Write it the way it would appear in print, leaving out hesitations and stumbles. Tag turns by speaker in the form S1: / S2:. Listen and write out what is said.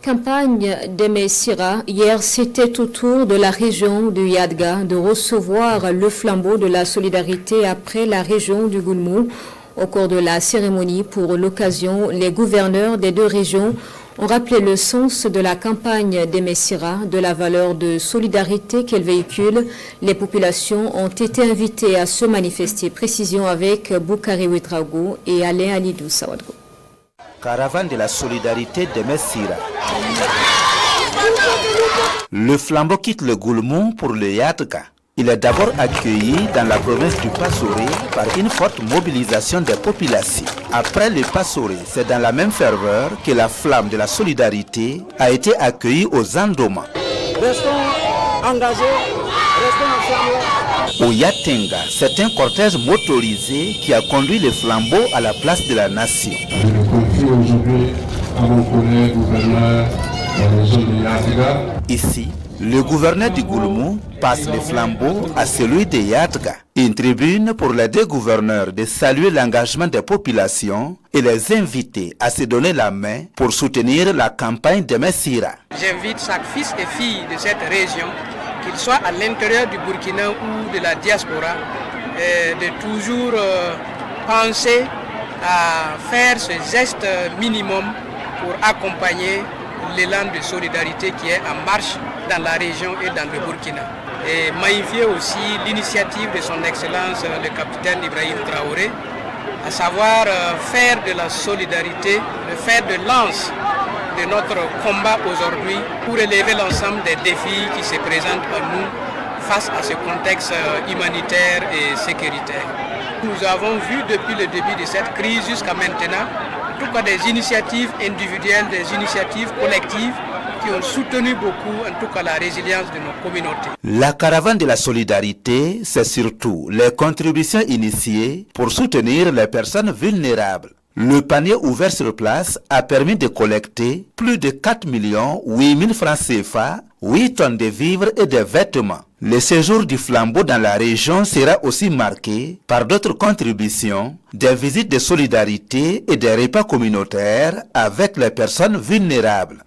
S1: Campagne d'Aimé Sira. Hier, c'était au tour de la région du Yadga de recevoir le flambeau de la solidarité après la région du Goulmou. Au cours de la cérémonie, pour l'occasion, les gouverneurs des deux régions ont rappelé le sens de la campagne d'Aimé Sira, de la valeur de solidarité qu'elle véhicule. Les populations ont été invitées à se manifester. Précision avec Boukari Ouedraogo et Alain Alidou Sawadgo.
S2: Caravane de la solidarité d'Aimé Sira. Le flambeau quitte le Goulmou pour le Yadga. Il est d'abord accueilli dans la province du Passoré par une forte mobilisation des populations. Après le Passoré, c'est dans la même ferveur que la flamme de la solidarité a été accueillie aux Andoma.
S3: Restons engagés, restons ensemble.
S2: Au Yatenga, c'est un cortège motorisé qui a conduit le flambeau à la place de la nation.
S4: Je le confie aujourd'hui à mon collègue gouverneur de la région de Yadga.
S2: Ici, le gouverneur du Goulmou passe le flambeau à celui de Yadga. Une tribune pour les deux gouverneurs de saluer l'engagement des populations et les inviter à se donner la main pour soutenir la campagne d'Aimé Sira.
S3: J'invite chaque fils et fille de cette région, qu'il soit à l'intérieur du Burkina ou de la diaspora, de toujours penser à faire ce geste minimum pour accompagner l'élan de solidarité qui est en marche dans la région et dans le Burkina. Et magnifier aussi l'initiative de son Excellence le capitaine Ibrahim Traoré, à savoir faire de la solidarité le fer de lance de notre combat aujourd'hui pour relever l'ensemble des défis qui se présentent à nous face à ce contexte humanitaire et sécuritaire. Nous avons vu depuis le début de cette crise jusqu'à maintenant, en tout cas des initiatives individuelles, des initiatives collectives qui ont soutenu beaucoup, en tout cas la résilience de nos communautés.
S2: La caravane de la solidarité, c'est surtout les contributions initiées pour soutenir les personnes vulnérables. Le panier ouvert sur place a permis de collecter plus de 4 800 000 francs CFA, 8 tonnes de vivres et de vêtements. Le séjour du flambeau dans la région sera aussi marqué par d'autres contributions, des visites de solidarité et des repas communautaires avec les personnes vulnérables.